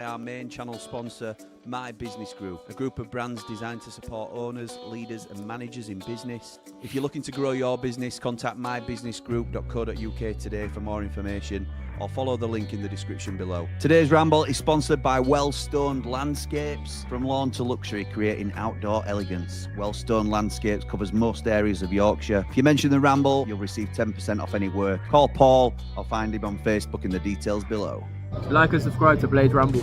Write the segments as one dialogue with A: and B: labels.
A: Our main channel sponsor, My Business Group, a group of brands designed to support owners, leaders and managers in business. If you're looking to grow your business, contact mybusinessgroup.co.uk today for more information or follow the link in the description below. Today's Ramble is sponsored by Wellstoned Landscapes. From lawn to luxury, creating outdoor elegance. Wellstoned Landscapes covers most areas of Yorkshire. If you mention the Ramble, you'll receive 10% off any work. Call Paul or find him on Facebook in the details below.
B: Like and subscribe to Blade Ramble.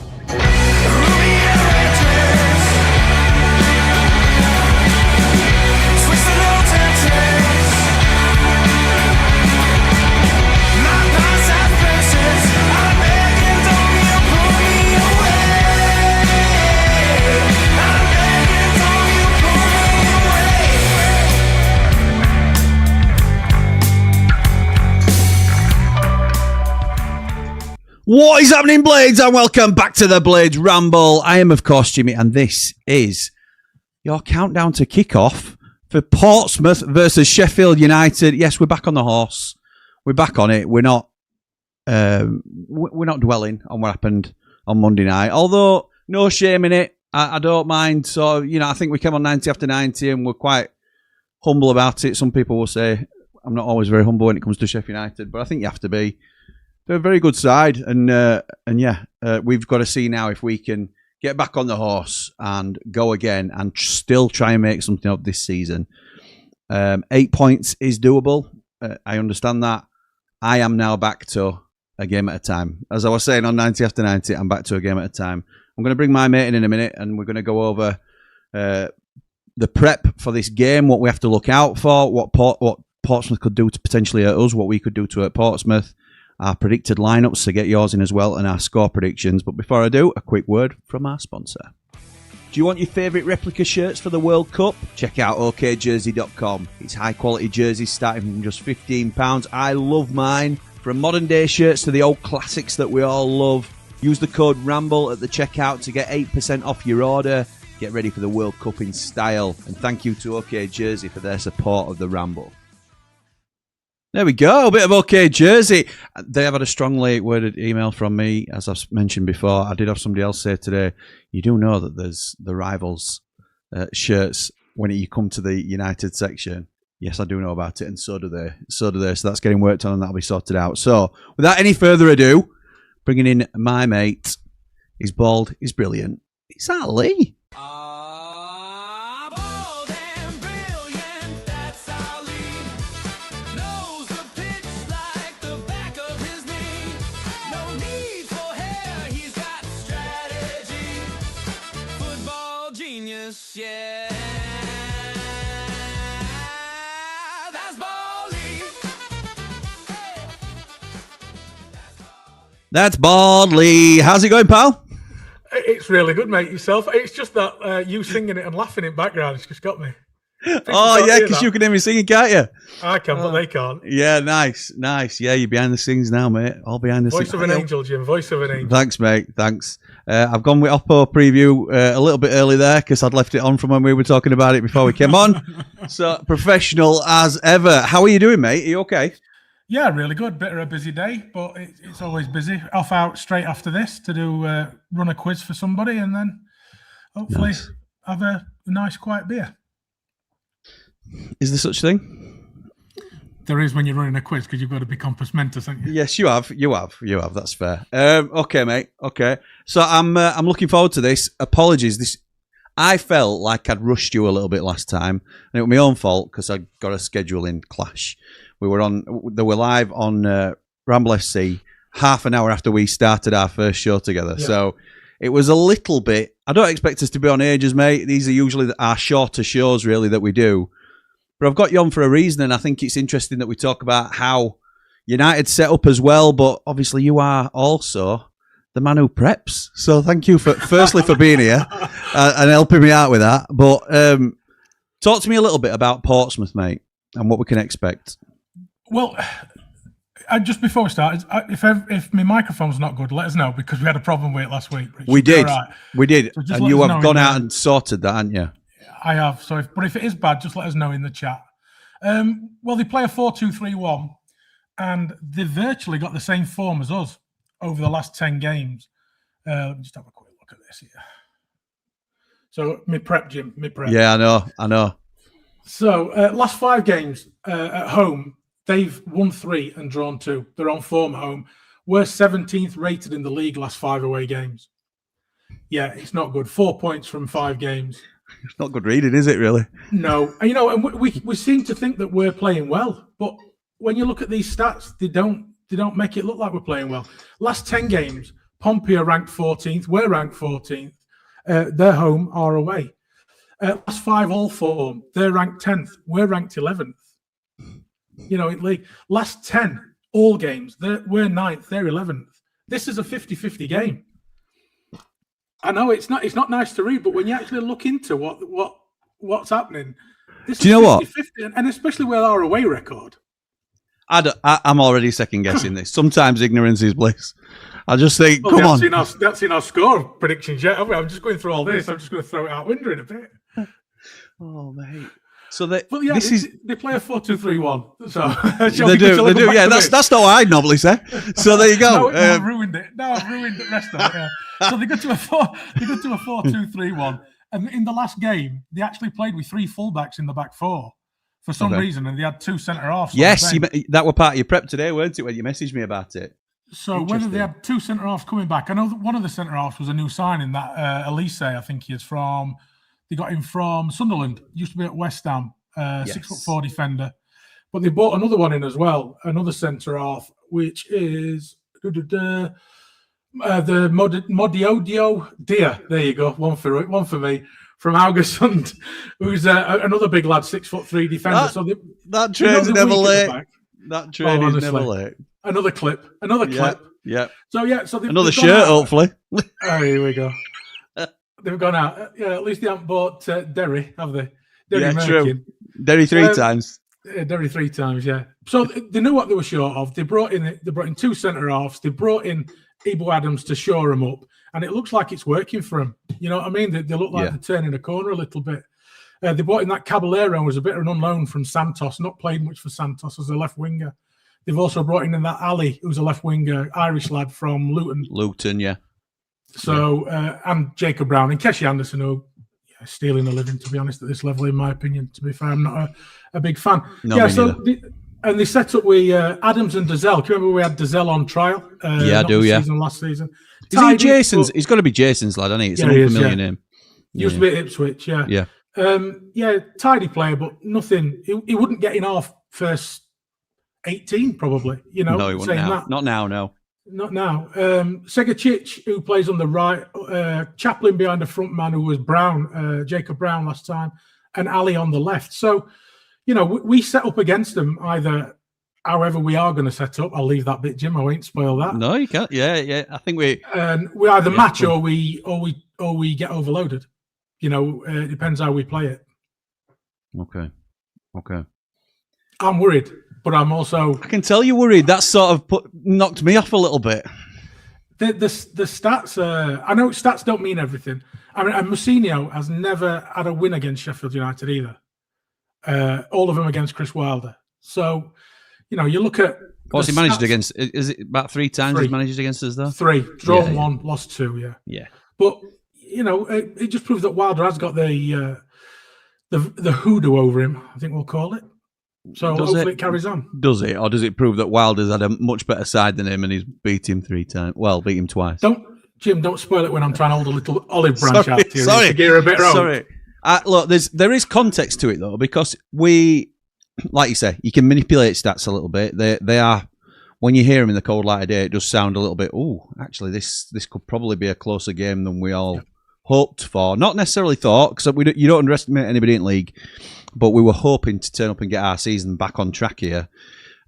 A: What is happening, Blades? And welcome back to the Blades Ramble. I am, of course, Jimmy, and this is your countdown to kickoff for Portsmouth versus Sheffield United. Yes, we're back on the horse. We're back on it. We're not dwelling on what happened on Monday night. Although no shame in it. I don't mind. So I think we came on 90 after 90, and we're quite humble about it. Some people will say I'm not always very humble when it comes to Sheffield United, but I think you have to be. They're a very good side, and we've got to see now if we can get back on the horse and go again and still try and make something of this season. 8 points is doable. I understand that. I am now back to a game at a time. As I was saying on 90 after 90, I'm back to a game at a time. I'm going to bring my mate in a minute, and we're going to go over the prep for this game, what we have to look out for, what Portsmouth could do to potentially hurt us, what we could do to hurt Portsmouth, our predicted lineups, so get yours in as well, and our score predictions. But before I do, a quick word from our sponsor. Do you want your favourite replica shirts for the World Cup? Check out okjersey.com. It's high quality jerseys starting from just £15. I love mine. From modern day shirts to the old classics that we all love. Use the code RAMBLE at the checkout to get 8% off your order. Get ready for the World Cup in style. And thank you to OK Jersey for their support of the Ramble. There we go, a bit of OK Jersey. They have had a strongly worded email from me, as I've mentioned before. I did have somebody else say today, you do know that there's the rivals shirts when you come to the United section. Yes, I do know about it, and so do they. So that's getting worked on, and that'll be sorted out. So, without any further ado, bringing in my mate. He's bald, he's brilliant. It's Ali.
C: Yeah, that's Bally.
A: That's Baldly. How's it going, pal?
D: It's really good, mate. Yourself? It's just that you singing it and laughing in background. It's just got me.
A: Oh, yeah, because you can hear me singing, can't you?
D: I can, but they can't.
A: Yeah, nice. Yeah, you're behind the scenes now, mate. All behind the scenes.
D: Voice of an angel, Jim. Voice of an angel.
A: Thanks, mate. Thanks. I've gone with Oppo preview a little bit early there because I'd left it on from when we were talking about it before we came on. So, professional as ever. How are you doing, mate? Are you okay?
D: Yeah, really good. Bit of a busy day, but it's always busy. Off out straight after this to do run a quiz for somebody, and then hopefully have a nice quiet beer.
A: Is there such thing?
D: There is when you're running a quiz because you've got to be compass mentis, haven't you?
A: Yes, you have. That's fair. Okay, mate. Okay. So I'm looking forward to this. Apologies. I felt like I'd rushed you a little bit last time, and it was my own fault because I got a scheduling clash. They were live on Ramble FC half an hour after we started our first show together. Yeah. So it was a little bit. I don't expect us to be on ages, mate. These are usually our shorter shows, really, that we do. But I've got you on for a reason, and I think it's interesting that we talk about how United set up as well. But obviously, you are also the man who preps. So thank you firstly for being here and helping me out with that. But talk to me a little bit about Portsmouth, mate, and what we can expect.
D: Well, just before we start, if my microphone's not good, let us know because we had a problem with it last week.
A: We did,
D: right.
A: So and you have gone out and sorted that, haven't you?
D: I have. So, if it is bad, just let us know in the chat. Well, they play a 4-2-3-1, and they've virtually got the same form as us over the last 10 games. Let me just have a quick look at this here. So, mid-prep, Jim, mid-prep.
A: Yeah, I know.
D: So, last 5 games at home, they've won 3 and drawn 2. They're on form at home. We're 17th rated in the league last 5 away games. Yeah, it's not good. 4 points from 5 games.
A: It's not good reading, is it, really?
D: No. And, and we seem to think that we're playing well, but when you look at these stats, they don't make it look like we're playing well. Last 10 games, Pompey are ranked 14th. We're ranked 14th. They're home, our away. Last 5 all form, they're ranked 10th. We're ranked 11th. In league. Last 10 all games, we're 9th. They're 11th. This is a 50-50 game. I know it's not nice to read, but when you actually look into what's happening, this
A: do you
D: is
A: know
D: 50-50, and especially with our away record.
A: I'm already second guessing this. Sometimes ignorance is bliss. I just think, come on.
D: That's in our score predictions yet, have we? I'm just going through all this. I'm just going to throw it out window in a bit.
A: Oh, mate. So
D: they play a 4-2-3-1. So
A: they do. Yeah, that's not what I'd normally say. So there you go.
D: No, I've ruined it. No, I've ruined the rest of it. Yeah. So they go to a 4-2-3-1, and in the last game, they actually played with 3 fullbacks in the back 4 for some reason, and they had 2 centre halves.
A: Yes, that were part of your prep today, weren't it? When you messaged me about it.
D: So whether they had 2 centre halves coming back, I know that one of the centre halves was a new signing. That Elise, I think he is from. They got him from Sunderland. Used to be at West Ham. 6'4" defender. But they bought another one in as well, another centre half, which is the Modiodio Dia. There you go, one for me from Haugesund, who's another big lad, 6'3" defender.
A: That train's never late. That train is never late.
D: Another clip.
A: Yeah.
D: So
A: another shirt, hopefully.
D: Oh, here we go. They've gone out. Yeah, at least they haven't bought Derry, have they? Derry
A: true. Derry 3 times.
D: Derry 3 times, yeah. So they knew what they were short of. They brought in 2 centre halves. They brought in Ibu Adams to shore them up, and it looks like it's working for them. You know what I mean? They look like they're turning a corner a little bit. They brought in that Caballero, who was a bit of an unknown from Santos, not played much for Santos as a left winger. They've also brought in that Ali, who's a left winger, Irish lad from Luton.
A: Luton, yeah.
D: So, and Jacob Brown and Keshi Anderson, who stealing a living, to be honest, at this level, in my opinion. To be fair, I'm not a big fan. They set up with Adams and Dazelle. Do you remember we had Dazelle on trial?
A: I do.
D: Last season.
A: Is he Jason's? He's got to be Jason's lad, hasn't he? It's an unfamiliar name.
D: Used to be at Ipswich, yeah. Tidy player, but nothing. He wouldn't get in off first 18, probably.
A: No, he wouldn't now. Not now, no.
D: Not now. Segacic, who plays on the right, Chaplin behind the front man, who was Brown, Jacob Brown last time, and Ali on the left. So, we set up against them either however we are going to set up. I'll leave that bit, Jim. I won't spoil that.
A: No, you can't. Yeah. I think we
D: either match or we get overloaded. It depends how we play it.
A: Okay.
D: I'm worried. But I'm also...
A: I can tell you're worried. That sort of knocked me off a little bit.
D: The stats... I know stats don't mean everything. I mean, and Mousinho has never had a win against Sheffield United either. All of them against Chris Wilder. So, you look at...
A: What's he managed against? Is it about 3 times
D: 3.
A: he's managed against us, though?
D: 3. Drawn 1, lost 2, yeah.
A: Yeah.
D: But, it just proves that Wilder has got the hoodoo over him, I think we'll call it. So hopefully it carries on.
A: Does it? Or does it prove that Wilder's had a much better side than him and he's beat him 3 times? Well, beat him twice.
D: Jim, don't spoil it when I'm trying to hold a little olive branch out here.
A: Sorry.
D: To gear a bit wrong.
A: Sorry. Look, there is context to it, though, because we, like you say, you can manipulate stats a little bit. They are, when you hear them in the cold light of day, it does sound a little bit, actually, this could probably be a closer game than we all hoped for. Not necessarily thought, because you don't underestimate anybody in league. But we were hoping to turn up and get our season back on track here.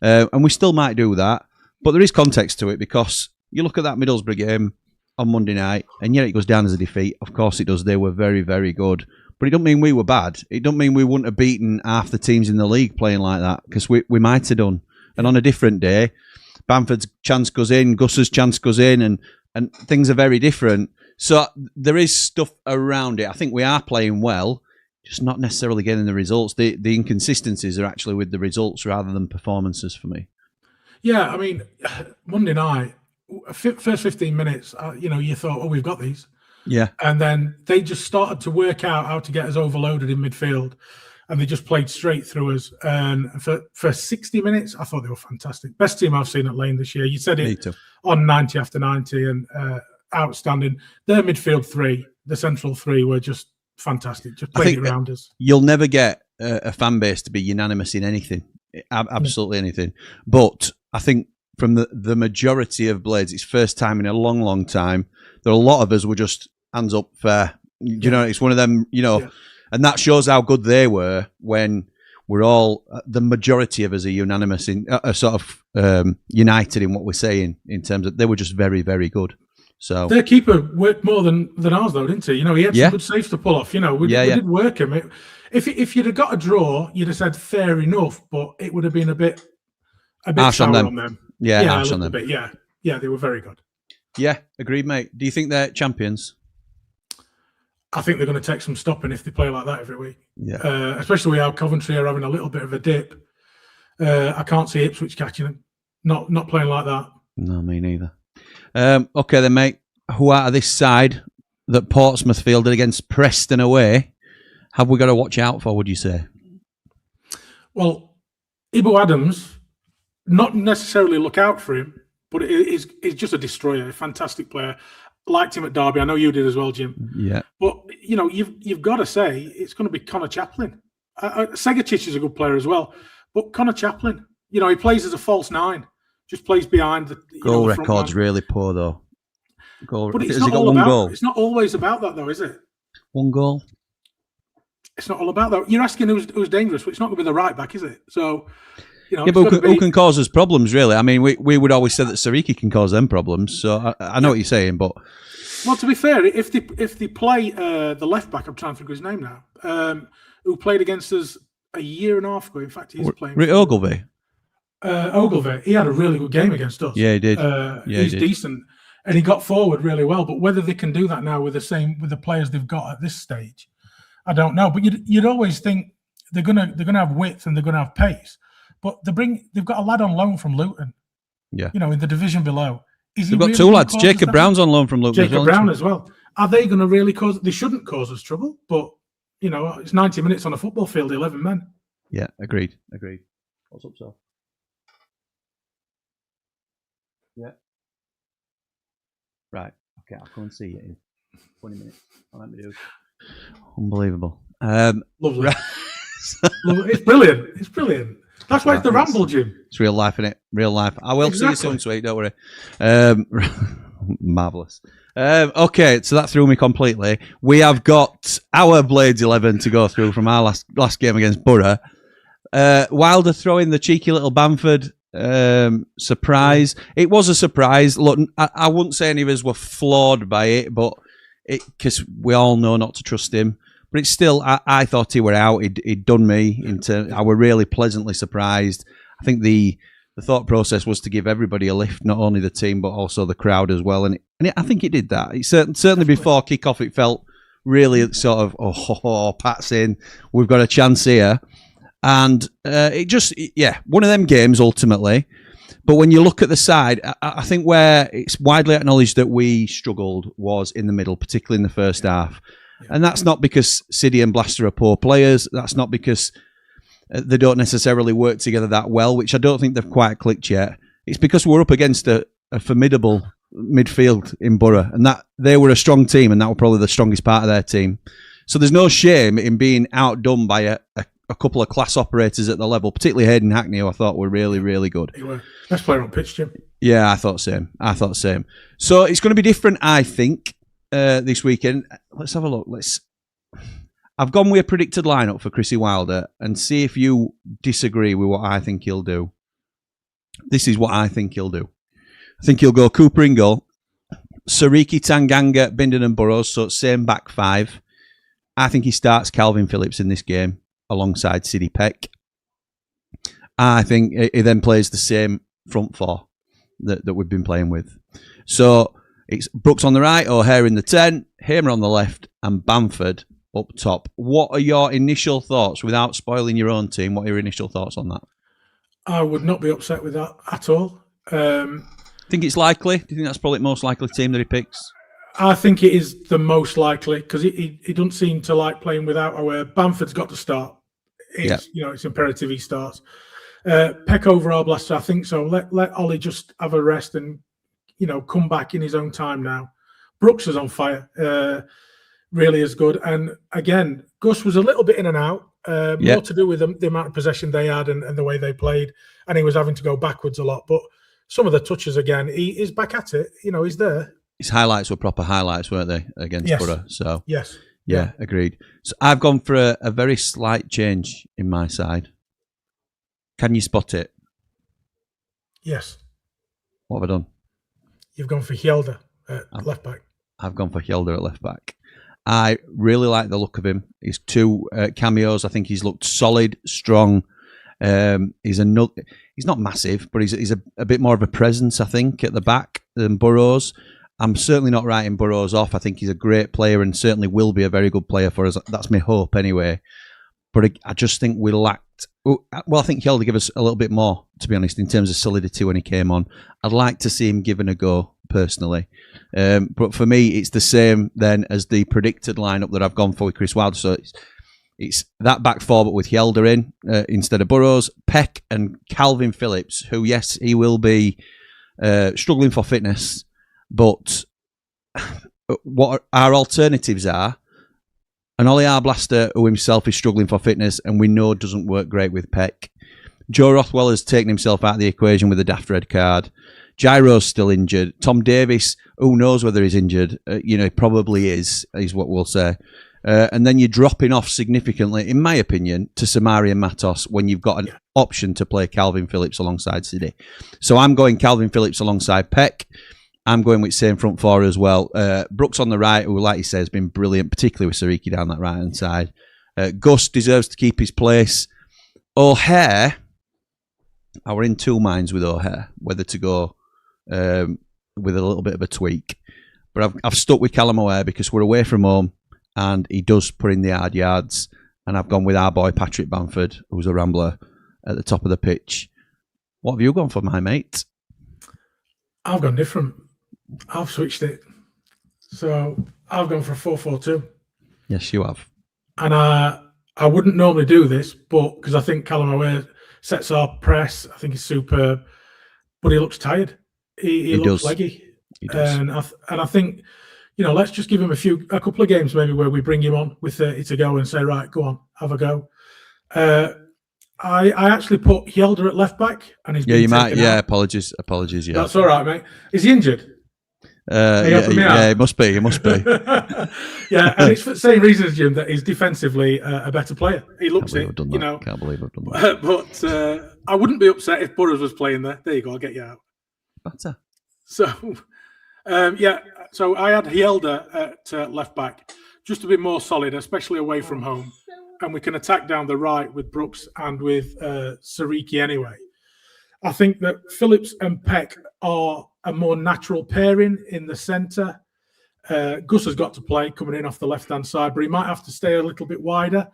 A: And we still might do that. But there is context to it, because you look at that Middlesbrough game on Monday night, and it goes down as a defeat. Of course it does. They were very, very good. But it doesn't mean we were bad. It doesn't mean we wouldn't have beaten half the teams in the league playing like that, because we might have done. And on a different day, Bamford's chance goes in, Gus's chance goes in, and things are very different. So there is stuff around it. I think we are playing well, just not necessarily getting the results. The inconsistencies are actually with the results rather than performances for me.
D: Yeah, I mean, Monday night, first 15 minutes, you thought, oh, we've got these.
A: Yeah.
D: And then they just started to work out how to get us overloaded in midfield. And they just played straight through us. And for 60 minutes, I thought they were fantastic. Best team I've seen at Lane this year. You said it on 90 after 90 and outstanding. Their midfield three, the central three, were just fantastic. Just played around us.
A: You'll never get a fan base to be unanimous in anything. Absolutely anything. But I think from the majority of Blades, it's first time in a long, long time. There are a lot of us were just hands up fair. You know, it's one of them, and that shows how good they were when we're all, the majority of us are unanimous in, sort of united in what we're saying in terms of they were just very, very good. So
D: their keeper worked more than ours, though, didn't he? He had some good saves to pull off. We did work him. If you'd have got a draw, you'd have said fair enough, but it would have been a bit
A: harsh on them. Yeah, harsh on them.
D: Bit, yeah, they were very good.
A: Yeah, agreed, mate. Do you think they're champions?
D: I think they're going to take some stopping if they play like that every week.
A: Yeah,
D: especially with how Coventry are having a little bit of a dip. I can't see Ipswich catching them. Not playing like that.
A: No, me neither. Okay then, mate. Who out of this side that Portsmouth fielded against Preston away have we got to watch out for, would you say?
D: Well, Ibu Adams, not necessarily look out for him, but he's just a destroyer, a fantastic player. Liked him at Derby. I know you did as well, Jim.
A: Yeah.
D: But, you've got to say it's going to be Connor Chaplin. Segatic is a good player as well. But Connor Chaplin, he plays as a false nine. Just plays behind the
A: goal
D: the
A: record's really poor, though.
D: But it's not all about. It's not always about that, though, is it?
A: One goal.
D: It's not all about that. You're asking who's dangerous, but it's not going to be the right back, is it? So,
A: but who can cause us problems, really? I mean, we would always say that Sariki can cause them problems. So I know what you're saying, but
D: well, to be fair, if they play the left back, I'm trying to think of his name now, who played against us a year and a half ago. In fact, he's playing.
A: Rick Ogilvie.
D: Ogilvie, he had a really good game against us.
A: Yeah, he did.
D: He's decent, and he got forward really well. But whether they can do that now with the players they've got at this stage, I don't know. But you'd always think they're gonna have width and they're gonna have pace. But they've got a lad on loan from Luton.
A: Yeah,
D: in the division below.
A: They've got two lads. Jacob Brown's on loan from Luton.
D: Jacob Brown as well. Are they going to really cause? They shouldn't cause us trouble. But it's 90 minutes on a football field, 11 men.
A: Yeah, agreed. What's up, Sal? Yeah. Right. Okay, I'll come and see you in 20 minutes. I'll let me do. Unbelievable.
D: Lovely. Right. Lovely. It's brilliant. That's why it's the Ramble, Jim.
A: It's real life, innit? Real life. I will see you soon, sweet. Don't worry. Marvellous. Okay, so that threw me completely. We have got our Blades 11 to go through from our last game against Boro. Wilder throwing the cheeky little Bamford surprise. It was a surprise. Look, I wouldn't say any of us were floored by it, but because we all know not to trust him. But it's still, I thought he were out. He'd done me. I were really pleasantly surprised. I think the thought process was to give everybody a lift, not only the team, but also the crowd as well. I think it did that. It certainly before kick-off, it felt really sort of, Pat's in. We've got a chance here. And one of them games ultimately. But when you look at the side, I think where it's widely acknowledged that we struggled was in the middle, particularly in the first half. And that's not because Siddy and Blaster are poor players. That's not because they don't necessarily work together that well, which I don't think they've quite clicked yet. It's because we're up against a formidable midfield in Boro, and that they were a strong team, and that were probably the strongest part of their team. So there's no shame in being outdone by a couple of class operators at the level, particularly Hayden Hackney, who I thought were really, really good.
D: He were. Best player on pitch, Jim.
A: Yeah, I thought same. So it's going to be different, I think. This weekend, let's have a look. I've gone with a predicted lineup for Chrissy Wilder and see if you disagree with what I think he'll do. This is what I think he'll do. I think he'll go Cooper in goal, Sariki, Tanganga, Bindon and Burrows, so same back five. I think he starts Calvin Phillips in this game alongside Siddy Peck. I think he then plays the same front four that we've been playing with. So it's Brooks on the right, O'Hare in the 10, Hamer on the left, and Bamford up top. What are your initial thoughts, without spoiling your own team, what are your initial thoughts on that?
D: I would not be upset with that at all.
A: Think it's likely? Do you think that's probably the most likely team that he picks?
D: I think it is the most likely because he doesn't seem to like playing without Aware. Bamford's got to start. It's imperative he starts. Peck over Arblaster, I think so. Let Ollie just have a rest and come back in his own time now. Brooks is on fire, really is good. And again, Gus was a little bit in and out, more to do with the amount of possession they had and the way they played, and he was having to go backwards a lot. But some of the touches again, he is back at it. He's there. His
A: highlights were proper highlights, weren't they, against Boro? So
D: yes.
A: Yeah, agreed. So I've gone for a very slight change in my side. Can you spot it?
D: Yes.
A: What have I done?
D: You've gone for Hjelde at left back.
A: I've gone for Hjelde at left back. I really like the look of him. His two cameos, I think he's looked solid, strong. He's not massive, but he's a bit more of a presence, I think, at the back than Burrows. I'm certainly not writing Burrows off. I think he's a great player and certainly will be a very good player for us. That's my hope anyway. But I just think we lacked... Well, I think Hjelde gave us a little bit more, to be honest, in terms of solidity when he came on. I'd like to see him given a go, personally. But for me, it's the same then as the predicted lineup that I've gone for with Chris Wilder. So it's that back four, but with Hjelde in instead of Burrows, Peck and Calvin Phillips, who, yes, he will be struggling for fitness, but what our alternatives are, and Ollie Arblaster, who himself is struggling for fitness and we know doesn't work great with Peck. Joe Rothwell has taken himself out of the equation with a daft red card. Gyro's still injured. Tom Davis, who knows whether he's injured? He probably is what we'll say. And then you're dropping off significantly, in my opinion, to Samari and Matos when you've got an option to play Calvin Phillips alongside Sidney. So I'm going Calvin Phillips alongside Peck. I'm going with same front four as well. Brooks on the right, who, like you say, has been brilliant, particularly with Sariki down that right-hand side. Gus deserves to keep his place. O'Hare, I were in two minds with O'Hare, whether to go with a little bit of a tweak. But I've stuck with Callum O'Hare because we're away from home and he does put in the hard yards. And I've gone with our boy Patrick Bamford, who's a Rambler, at the top of the pitch. What have you gone for, my mate?
D: I've gone different. I've switched it. So I've gone for a 4-4-2.
A: Yes, you have.
D: And I wouldn't normally do this, but because I think Callum O'Hare sets our press, I think he's superb. But he looks tired. He looks leggy.
A: He does.
D: And I think, let's just give him a couple of games maybe where we bring him on with 30 to go and say, right, go on, have a go. I actually put Hjelde at left back, and he's been taken out.
A: Apologies. Yeah,
D: that's all right, mate. Is he injured?
A: He must be.
D: Yeah, and it's for the same reason as Jim that he's defensively a better player. He looks it.
A: Can't believe I've done that.
D: But I wouldn't be upset if Burrows was playing there. There you go. I'll get you out.
A: Better.
D: So, so I had Hjelde at left back, just to be more solid, especially away from home. And we can attack down the right with Brooks and with Sariki anyway. I think that Phillips and Peck are a more natural pairing in the centre. Gus has got to play coming in off the left-hand side, but he might have to stay a little bit wider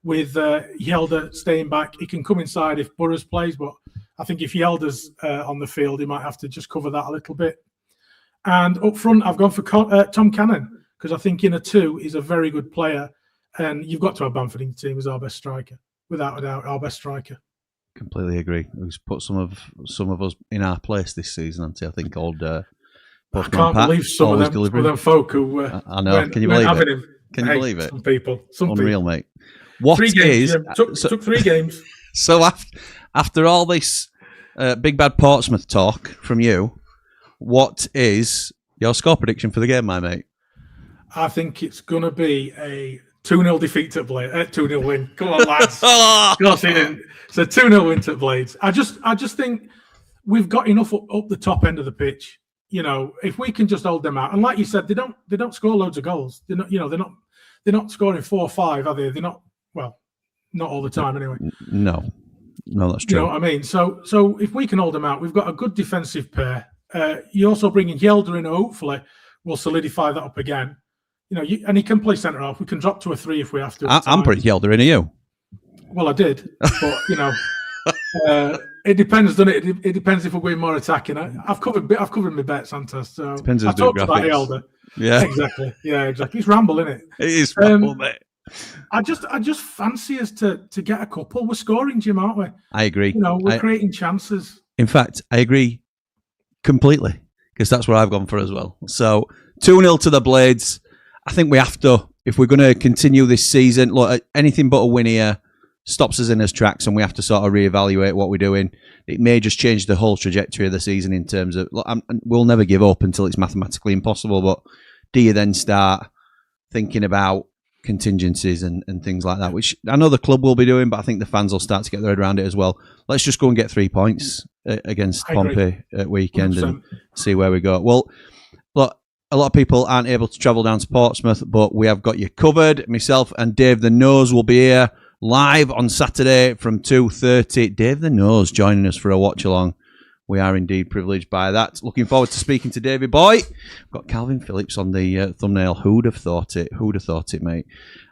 D: with Hjelde staying back. He can come inside if Burrows plays, but I think if Yelder's on the field, he might have to just cover that a little bit. And up front, I've gone for Tom Cannon because I think in a two, he's a very good player. And you've got to have Bamford in the team as our best striker, without a doubt, our best striker.
A: Completely agree. He's put some of us in our place this season, hasn't he? I think old. I
D: can't believe some of them folk who.
A: I know. Can you believe it? Can you believe it?
D: Some people.
A: Unreal, mate. What
D: 3 games, is took 3 games.
A: So after all this big bad Portsmouth talk from you, what is your score prediction for the game, my mate?
D: I think it's going to be a 2-0 defeat at Blades. 2-0 win. Come on, lads. It's a 2-0 win to Blades. I just think we've got enough up the top end of the pitch. If we can just hold them out, and like you said, they don't score loads of goals. They're not scoring 4 or 5, are they? They're not. Well, not all the time anyway.
A: No, that's true.
D: You know what I mean? So if we can hold them out, we've got a good defensive pair. You also bring in Hjelde in, hopefully we'll solidify that up again. And he can play centre half. We can drop to a 3 if we have to.
A: I'm pretty Hjelde in, are you?
D: Well, I did, but It depends, doesn't it? It depends if we're going more attacking. I've covered my bets, Santos. So
A: Depends
D: I
A: who's doing
D: talked about
A: graphics.
D: Elder.
A: Yeah,
D: Exactly. Yeah, exactly. It's Ramble, isn't it?
A: it is Ramble, mate.
D: I just fancy us to get a couple. We're scoring, Jim, aren't we?
A: I agree.
D: We're creating chances.
A: In fact, I agree completely because that's what I've gone for as well. So 2-0 to the Blades. I think we have to, if we're going to continue this season, look, anything but a win here stops us in his tracks and we have to sort of reevaluate what we're doing. It may just change the whole trajectory of the season in terms of, look, we'll never give up until it's mathematically impossible, but do you then start thinking about contingencies and things like that, which I know the club will be doing, but I think the fans will start to get their head around it as well. Let's just go and get 3 points against Pompey at weekend 100%. And see where we go. Well, look, a lot of people aren't able to travel down to Portsmouth, but we have got you covered. Myself and Dave the Nose will be here live on Saturday from 2:30. Dave the Nose joining us for a watch along. We are indeed privileged by that. Looking forward to speaking to Davey Boy. We've got Calvin Phillips on the thumbnail. Who'd have thought it? Who'd have thought it, mate?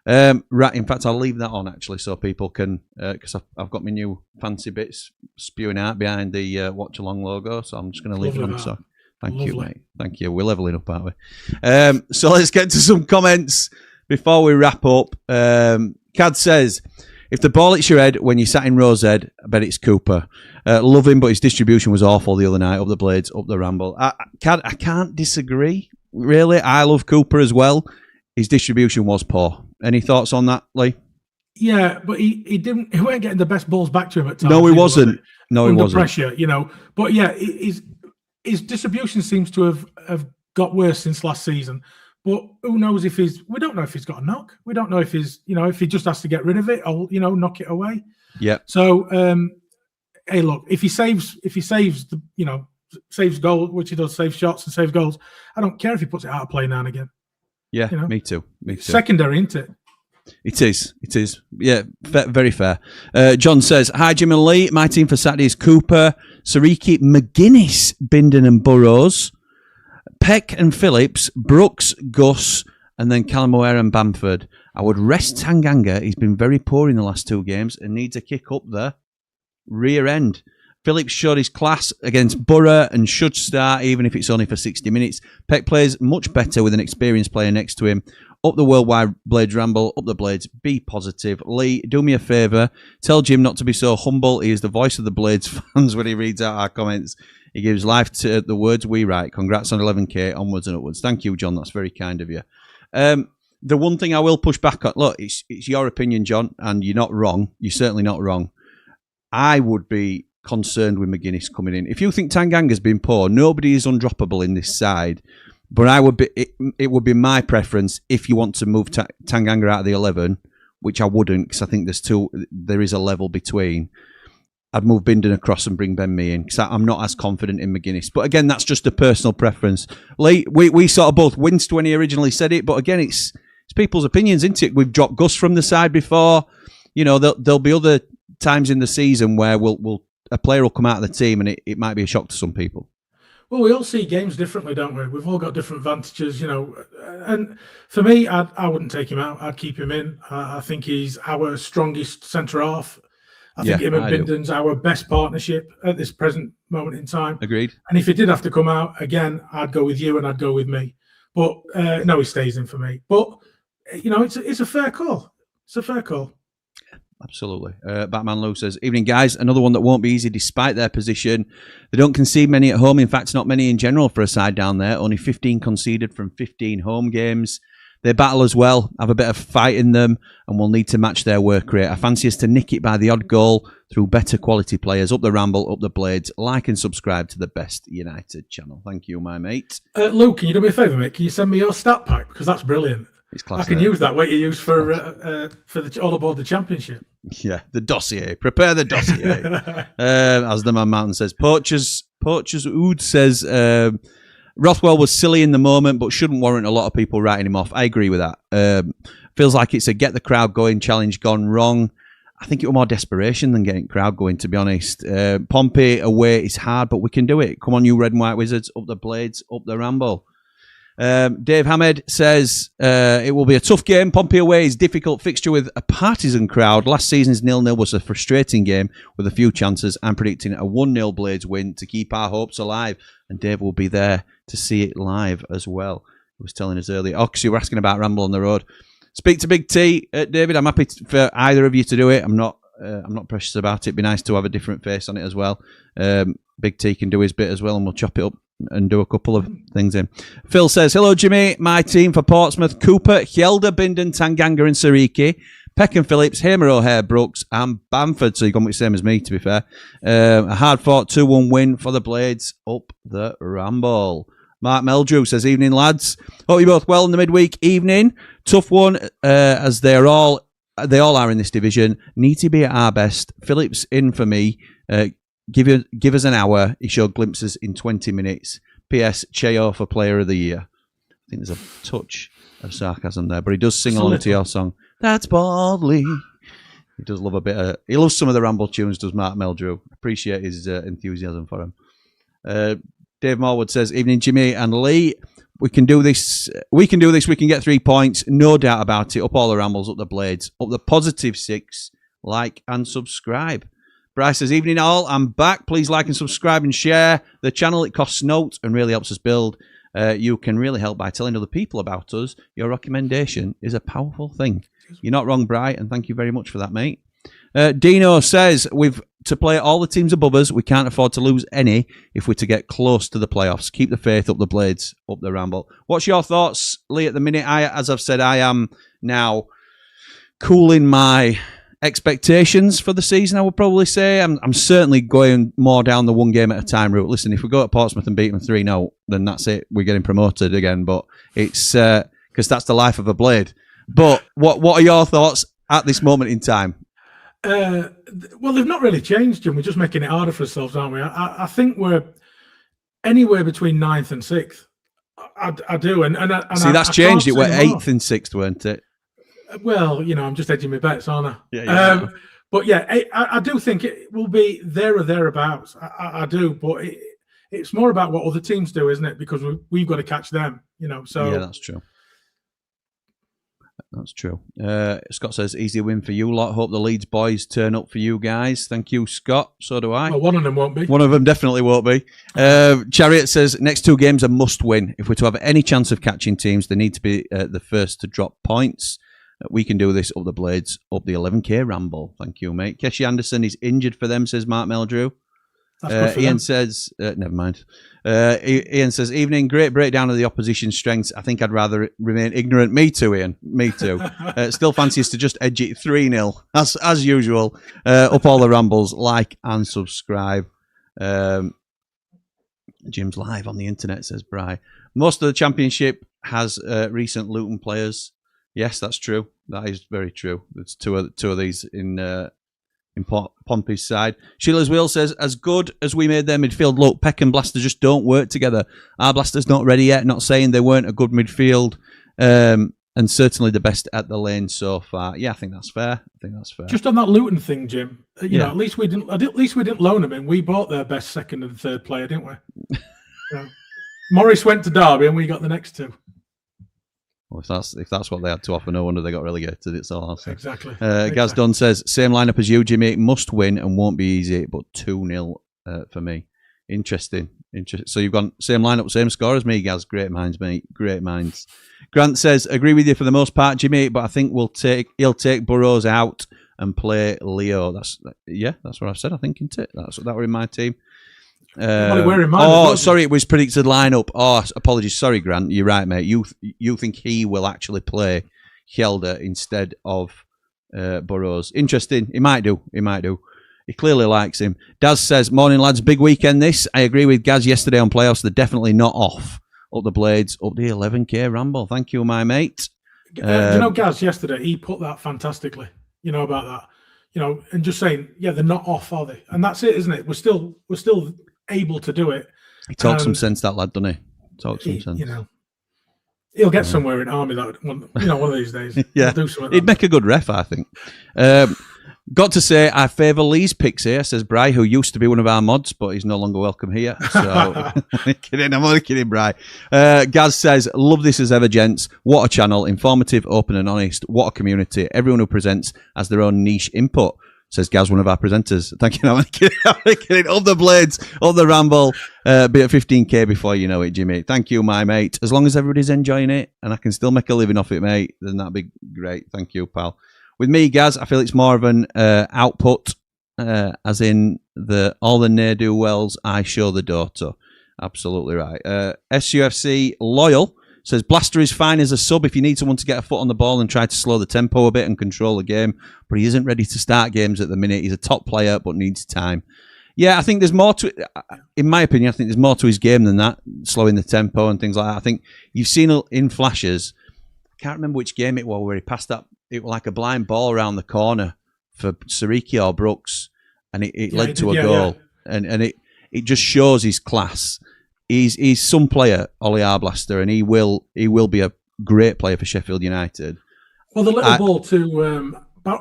A: Right. In fact, I'll leave that on actually so people can, because I've got my new fancy bits spewing out behind the watch along logo. So I'm just going to leave it on. So thank you, mate. Thank you. We're leveling up, aren't we? So let's get to some comments before we wrap up. Cad says, if the ball hits your head when you sat in Rose Head, I bet it's Cooper. Love him, but his distribution was awful the other night, up the Blades, up the Ramble. I can't disagree, really. I love Cooper as well. His distribution was poor. Any thoughts on that, Lee?
D: Yeah, but he weren't getting the best balls back to him at times.
A: No, he wasn't. No, he wasn't.
D: Under pressure, But yeah, his distribution seems to have got worse since last season. But who knows we don't know if he's got a knock. We don't know if if he just has to get rid of it or, knock it away.
A: Yeah.
D: So, hey, look, if he saves goals, which he does, save shots and save goals, I don't care if he puts it out of play now and again.
A: Yeah, me too.
D: Secondary, isn't it?
A: It is. Yeah, very fair. John says, hi, Jim and Lee. My team for Saturday is Cooper, Sariki, McGuinness, Bindon and Burrows, Peck and Phillips, Brooks, Gus, and then Callum O'Hare and Bamford. I would rest Tanganga. He's been very poor in the last 2 games and needs a kick up the rear end. Phillips showed his class against Boro and should start even if it's only for 60 minutes. Peck plays much better with an experienced player next to him. Up the worldwide Blades Ramble, up the Blades, be positive. Lee, do me a favour. Tell Jim not to be so humble. He is the voice of the Blades fans when he reads out our comments. He gives life to the words we write. Congrats on 11K, onwards and upwards. Thank you, John. That's very kind of you. The one thing I will push back on, look, it's your opinion, John, and you're not wrong. You're certainly not wrong. I would be concerned with McGuinness coming in. If you think Tanganga's been poor, nobody is undroppable in this side. But it would be my preference if you want to move Tanganga out of the 11, which I wouldn't because I think there is a level between. I'd move Bindon across and bring Ben Mee in because I'm not as confident in McGuinness. But again, that's just a personal preference. Lee, we sort of both winced when he originally said it, but again, it's people's opinions, isn't it? We've dropped Gus from the side before. There'll be other times in the season where a player will come out of the team and it might be a shock to some people.
D: Well, we all see games differently, don't we? We've all got different advantages, And for me, I wouldn't take him out. I'd keep him in. I think he's our strongest centre-half. I think him and Bindon's our best partnership at this present moment in time.
A: Agreed.
D: And if he did have to come out, again, I'd go with you and I'd go with me. But no, he stays in for me. But, it's a fair call. It's a fair call.
A: Absolutely. Batman Lou says, evening guys, another one that won't be easy despite their position. They don't concede many at home. In fact, not many in general for a side down there. Only 15 conceded from 15 home games. They battle as well, have a bit of fight in them, and will need to match their work rate. I fancy us to nick it by the odd goal through better quality players. Up the Ramble, up the Blades. Like and subscribe to the Best United channel. Thank you, my mate.
D: Luke, can you do me a favour, mate? Can you send me your stat pack? Because that's brilliant. I can use that what you use for all aboard the championship.
A: Yeah, the dossier. Prepare the dossier. As the man Mountain says. Poachers Oud says Rothwell was silly in the moment, but shouldn't warrant a lot of people writing him off. I agree with that. Feels like it's a get the crowd going challenge gone wrong. I think it was more desperation than getting crowd going, to be honest. Pompey away is hard, but we can do it. Come on, you red and white wizards, up the Blades, up the Ramble. Dave Hamed says it will be a tough game. Pompey away is difficult fixture with a partisan crowd. Last season's 0-0 was a frustrating game with a few chances. I'm predicting a 1-0 Blades win to keep our hopes alive. And Dave will be there to see it live as well. He was telling us earlier. Oh, because you were asking about Ramble on the road. Speak to Big T, David. I'm happy for either of you to do it. I'm not precious about it. It'd be nice to have a different face on it as well. Big T can do his bit as well, and we'll chop it up and do a couple of things in. Phil says, hello, Jimmy. My team for Portsmouth: Cooper, Hjelde, Bindon, Tanganga and Sariki, Peckham Phillips, Hamer O'Hare, Brooks and Bamford. So you've gone with the same as me, to be fair. A hard-fought 2-1 win for the Blades up the Ramble. Mark Meldrew says, evening, lads. Hope you're both well in the midweek evening. Tough one, as they all are in this division. Need to be at our best. Phillips in for me. Give us an hour. He showed glimpses in 20 minutes. P.S. Cheo for Player of the Year. I think there's a touch of sarcasm there, but he does sing along to your song. That's Baldley. He does love a bit of... He loves some of the Ramble tunes, does Mark Meldrew. Appreciate his enthusiasm for him. Dave Morwood says, evening, Jimmy and Lee. We can do this. We can get 3 points. No doubt about it. Up all the Rambles, up the Blades, up the positive 6. Like and subscribe. Bryce says, evening all. I'm back. Please like and subscribe and share the channel. It costs notes and really helps us build. You can really help by telling other people about us. Your recommendation is a powerful thing. You're not wrong, Bry, and thank you very much for that, mate. Dino says, we've to play all the teams above us. We can't afford to lose any if we're to get close to the playoffs. Keep the faith, up the Blades, up the Ramble. What's your thoughts, Lee, at the minute? As I've said, I am now cooling my expectations for the season, I would probably say. I'm certainly going more down the one game at a time route. Listen, if we go to Portsmouth and beat them 3-0, then that's it. We're getting promoted again. But it's because that's the life of a Blade. But what are your thoughts at this moment in time?
D: Well, they've not really changed, Jim. We're just making it harder for ourselves, aren't we? I think we're anywhere between 9th and 6th. I do. And
A: see, that's changed. It were 8th and 6th, weren't it?
D: Well, I'm just edging my bets, aren't I?
A: Yeah.
D: But yeah, I do think it will be there or thereabouts. I do, but it's more about what other teams do, isn't it? Because we've got to catch them, So
A: yeah, that's true. That's true. Scott says, easy win for you lot. Hope the Leeds boys turn up for you guys. Thank you, Scott. So do I.
D: Well, one of them won't be.
A: One of them definitely won't be. Chariot says, next 2 games are must win. If we're to have any chance of catching teams, they need to be the first to drop points. We can do this, up the Blades, up the 11k Ramble. Thank you, mate. Keshi Anderson is injured for them, says Mark Meldrew. Ian says, never mind. Ian says, evening, great breakdown of the opposition strengths. I think I'd rather remain ignorant. Me too, Ian. Me too. Still fancy us to just edge it 3-0, as usual. Up all the Rambles, like and subscribe. Jim's live on the internet, says Bry. Most of the Championship has recent Luton players. Yes, that's true. That is very true. There's two of these in Pompey's side. Sheila's Wheel says, as good as we made their midfield look, Peck and Blaster just don't work together. Our Blaster's not ready yet. Not saying they weren't a good midfield, and certainly the best at the lane so far. Yeah, I think that's fair.
D: Just on that Luton thing, Jim. At least we didn't loan them in. We bought their best second and third player, didn't we? Morris went to Derby, and we got the next 2.
A: Well, if that's what they had to offer, no wonder they got relegated. It's all I'll say.
D: Exactly.
A: Gaz Dunn says, same lineup as you, Jimmy. Must win and won't be easy, but 2-0 for me. Interesting. So you've gone same lineup, same score as me, Gaz. Great minds, mate. Great minds. Grant says, agree with you for the most part, Jimmy, but I think he'll take Burrows out and play Leo. That's what I've said. I think, isn't it? That were in my team. Sorry, it was predicted lineup. Oh, apologies. Sorry, Grant. You're right, mate. You think he will actually play Hjelde instead of Burrows? Interesting. He might do. He clearly likes him. Daz says, morning, lads. Big weekend this. I agree with Gaz yesterday on playoffs. They're definitely not off. Up the Blades, up the 11k Ramble. Thank you, my mate.
D: Gaz yesterday, he put that fantastically. About that. And just saying, yeah, they're not off, are they? And that's it, isn't it? We're still able to do it.
A: He talks some sense, that lad, doesn't he? Talks some sense.
D: He'll get somewhere in Army, one of these days.
A: Yeah,
D: do something
A: he'd make a good ref, I think. Got to say, I favour Lee's picks here, says Bry, who used to be one of our mods, but he's no longer welcome here. So, I'm only kidding, Bry. Gaz says, love this as ever, gents. What a channel. Informative, open and honest. What a community. Everyone who presents has their own niche input, says Gaz, one of our presenters. Thank you. I'm only kidding. Up the blades, up the ramble. Be at 15k before you know it, Jimmy. Thank you, my mate. As long as everybody's enjoying it and I can still make a living off it, mate, then that'd be great. Thank you, pal. With me, Gaz, I feel it's more of an output, as in all the ne'er-do-wells I show the daughter. Absolutely right. SUFC Loyal says, Blaster is fine as a sub if you need someone to get a foot on the ball and try to slow the tempo a bit and control the game, but he isn't ready to start games at the minute. He's a top player, but needs time. Yeah, I think there's more to it. In my opinion, I think there's more to his game than that, slowing the tempo and things like that. I think you've seen in flashes, I can't remember which game it was, where he passed that, it was like a blind ball around the corner for Sariki or Brooks, and it led to a goal. Yeah. And it just shows his class. He's some player, Ollie Arblaster, and he will be a great player for Sheffield United.
D: Well, the little ball to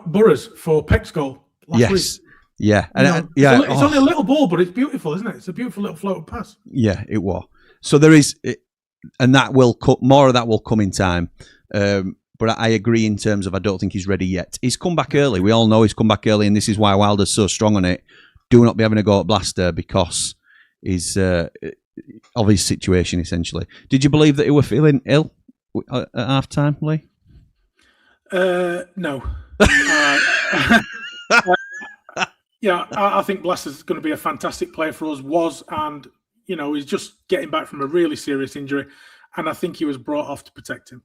D: Burrows for Peck's goal last week.
A: Yeah,
D: it's only a little ball, but it's beautiful, isn't it? It's a beautiful little floating pass.
A: Yeah, it was. So there is, and that will more of that will come in time. But I agree in terms of I don't think he's ready yet. He's come back early. We all know he's come back early, and this is why Wilder's so strong on it. Do not be having a go at Blaster because he's of his situation, essentially. Did you believe that he were feeling ill at half time, Lee?
D: No. Yeah, I think Blaster's going to be a fantastic player for us, and he's just getting back from a really serious injury, and I think he was brought off to protect him.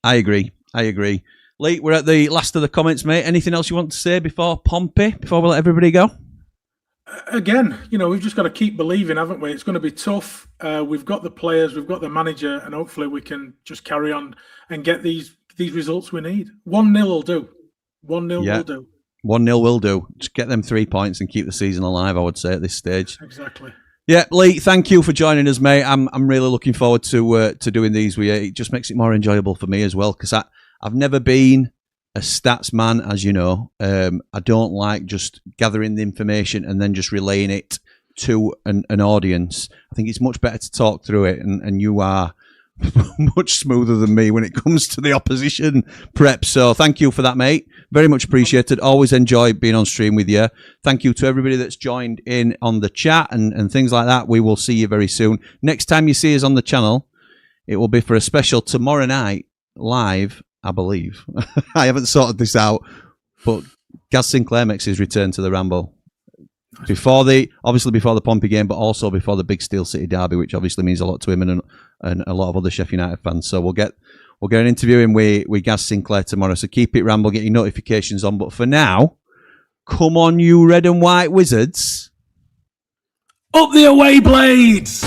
D: I
A: agree. Lee, we're at the last of the comments, mate. Anything else you want to say before Pompey, before we let everybody go?
D: Again, we've just got to keep believing, haven't we? It's going to be tough. We've got the players, we've got the manager, and hopefully we can just carry on and get these results we need. 1-0 will do. 1-0 will do.
A: 1-0 will do. Just get them 3 points and keep the season alive, I would say, at this stage.
D: Exactly.
A: Yeah, Lee, thank you for joining us, mate. I'm really looking forward to doing these with you. It just makes it more enjoyable for me as well, because I've never been a stats man, as you know. I don't like just gathering the information and then just relaying it to an audience. I think it's much better to talk through it, and you are much smoother than me when it comes to the opposition prep. So thank you for that, mate. Very much appreciated. Always enjoy being on stream with you. Thank you to everybody that's joined in on the chat and things like that. We will see you very soon. Next time you see us on the channel, it will be for a special tomorrow night live, I believe. I haven't sorted this out, but Gaz Sinclair makes his return to the Ramble. Before the Pompey game, but also before the big Steel City derby, which obviously means a lot to him and a lot of other Sheffield United fans. So we'll get an interview in with Gaz Sinclair tomorrow. So keep it Ramble, get your notifications on. But for now, come on, you red and white wizards.
D: Up the away blades!